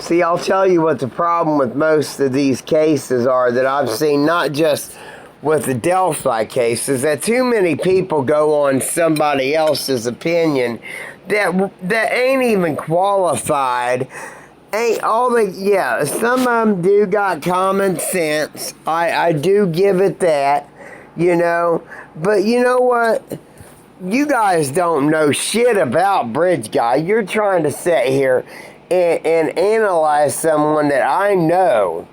See, I'll tell you what the problem with most of these cases are that I've seen, not just with the Delphi cases, that too many people go on somebody else's opinion that ain't even qualified. Ain't all the, yeah, some of them do got common sense. I do give it that, you know. But you know what? You guys don't know shit about Bridge Guy. You're trying to sit here and analyze someone that I know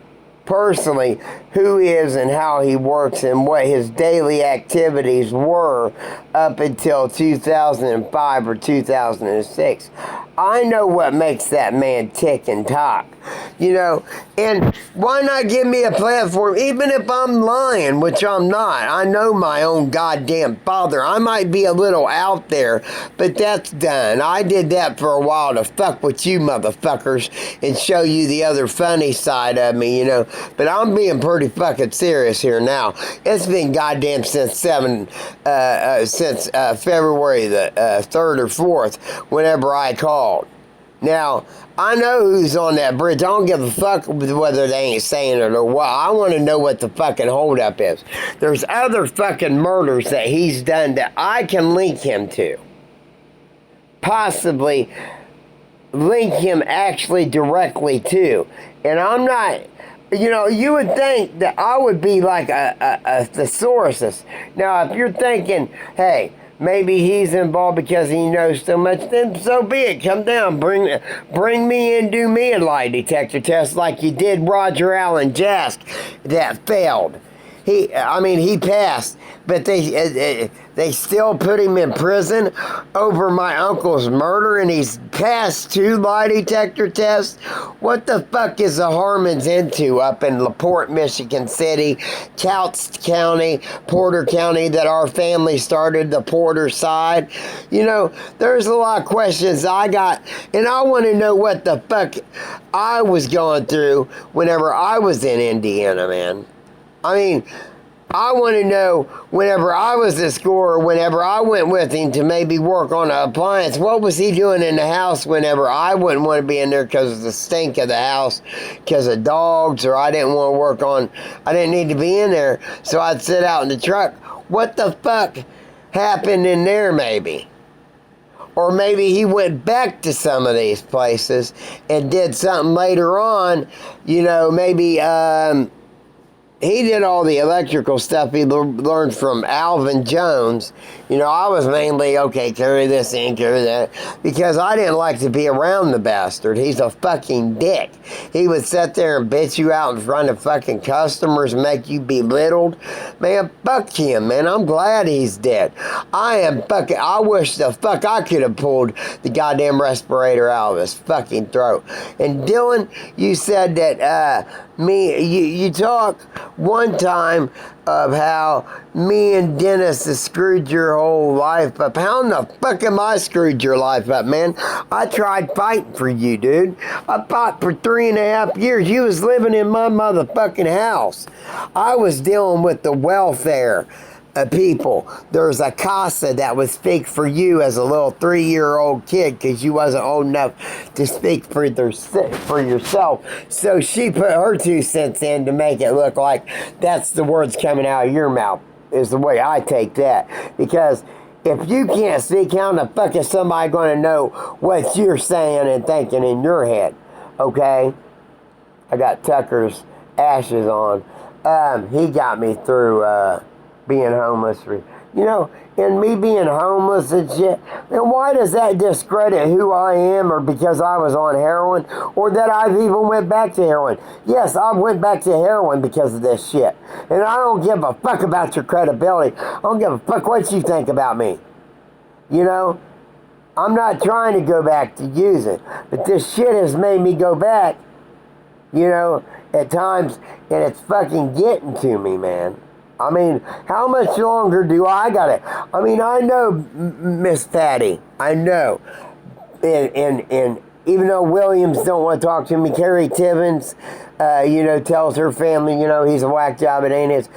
personally who is and how he works and what his daily activities were up until 2005 or 2006. I know what makes that man tick and talk, you know, and why not give me a platform, even if I'm lying, which I'm not. I know my own goddamn father. I might be a little out there, but that's done. I did that for a while to fuck with you motherfuckers and show you the other funny side of me, you know, but I'm being pretty fucking serious here now. It's been goddamn since February the 3rd or 4th, whenever I called. Now, I know who's on that bridge. I don't give a fuck whether they ain't saying it or what. I want to know what the fucking holdup is. There's other fucking murders that he's done that I can link him to. Possibly link him actually directly to. And I'm not... You know, you would think that I would be like a thesaurus. Now, if you're thinking, hey, maybe he's involved because he knows so much, then so be it. Come down, bring me in, do me a lie detector test like you did Roger Allen Jask that failed. He passed, but they still put him in prison over my uncle's murder, and he's passed 2 lie detector tests. What the fuck is the Harmons into up in LaPorte, Michigan City, Couts County, Porter County, that our family started the Porter side? You know, there's a lot of questions I got, and I want to know what the fuck I was going through whenever I was in Indiana, man. I mean, I want to know whenever I was a scorer, whenever I went with him to maybe work on an appliance, what was he doing in the house whenever I wouldn't want to be in there because of the stink of the house, because of dogs, or I didn't want to I didn't need to be in there, so I'd sit out in the truck. What the fuck happened in there maybe? Or maybe he went back to some of these places and did something later on, you know, maybe, he did all the electrical stuff he learned from Alvin Jones. You know, I was mainly, okay, carry this in, carry that, because I didn't like to be around the bastard. He's a fucking dick. He would sit there and bitch you out in front of fucking customers and make you belittled. Man, fuck him, man. I'm glad he's dead. I wish the fuck I could have pulled the goddamn respirator out of his fucking throat. And Dylan, you said that, you talk one time of how me and Dennis has screwed your whole life up. How in the fuck am I screwed your life up, man? I tried fighting for you, dude. I fought for 3.5 years. You was living in my motherfucking house. I was dealing with the welfare people. There's a casa that would speak for you as a little 3-year-old kid because you wasn't old enough to speak for yourself. So she put her 2 cents in to make it look like that's the words coming out of your mouth, is the way I take that. Because if you can't speak, how the fuck is somebody going to know what you're saying and thinking in your head? Okay? I got Tucker's ashes on. He got me through being homeless. You know, and me being homeless and shit, and why does that discredit who I am, or because I was on heroin, or that I've even went back to heroin? Yes, I went back to heroin because of this shit. And I don't give a fuck about your credibility. I don't give a fuck what you think about me. You know? I'm not trying to go back to use it. But this shit has made me go back, you know, at times, and it's fucking getting to me, man. I mean, how much longer do I got it? I mean, I know Miss Patty. I know. And even though Williams don't want to talk to me, Carrie Tibbins, you know, tells her family, you know, he's a whack job, it ain't his.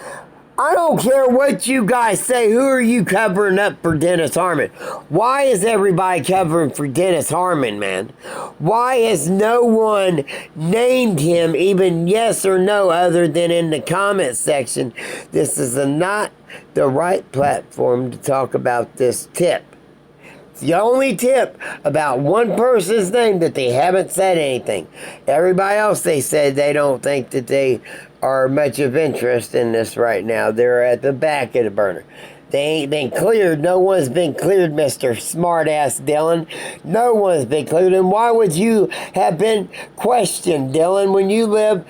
I don't care what you guys say. Who are you covering up for Dennis Harmon? Why is everybody covering for Dennis Harmon, man? Why has no one named him, even yes or no, other than in the comment section? This is not the right platform to talk about this tip. It's the only tip about one person's name that they haven't said anything. Everybody else, they said they don't think that they are much of interest in this right now. They're at the back of the burner. They ain't been cleared. No one's been cleared, Mr. Smartass Dylan. No one's been cleared. And why would you have been questioned, Dylan, when you live...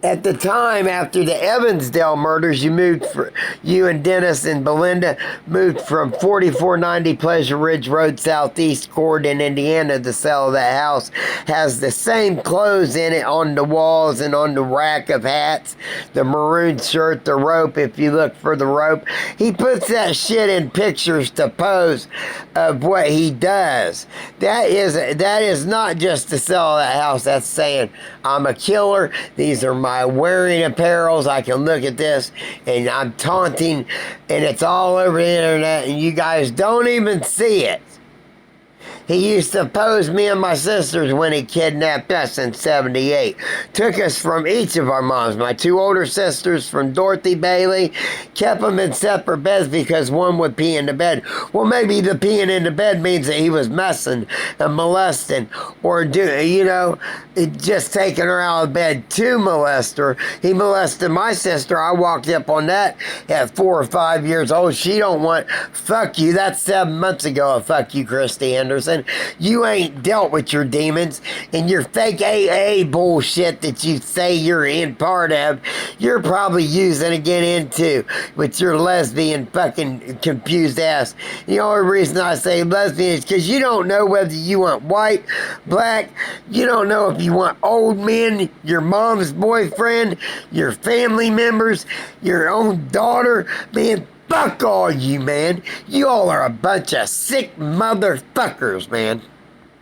At the time, after the Evansdale murders, you and Dennis and Belinda moved from 4490 Pleasure Ridge Road, Southeast Corydon, Indiana. The cell of that house has the same clothes in it on the walls and on the rack of hats. The maroon shirt, the rope, if you look for the rope. He puts that shit in pictures to pose of what he does. That is not just the cell of that house. That's saying, I'm a killer. These are my wearing apparels. I can look at this and I'm taunting, and it's all over the internet and you guys don't even see it. He used to pose me and my sisters when he kidnapped us in 78. Took us from each of our moms. My two older sisters from Dorothy Bailey. Kept them in separate beds because one would pee in the bed. Well, maybe the peeing in the bed means that he was messing and molesting. Or, just taking her out of bed to molest her. He molested my sister. I walked up on that at 4 or 5 years old. She don't want... Fuck you. That's 7 months ago. Fuck you, Christy Henderson. You ain't dealt with your demons and your fake AA bullshit that you say you're in part of. You're probably using again into with your lesbian fucking confused ass. The only reason I say lesbian is because you don't know whether you want white, black. You don't know if you want old men, your mom's boyfriend, your family members, your own daughter. Man, fuck all you, man. You all are a bunch of sick motherfuckers, man.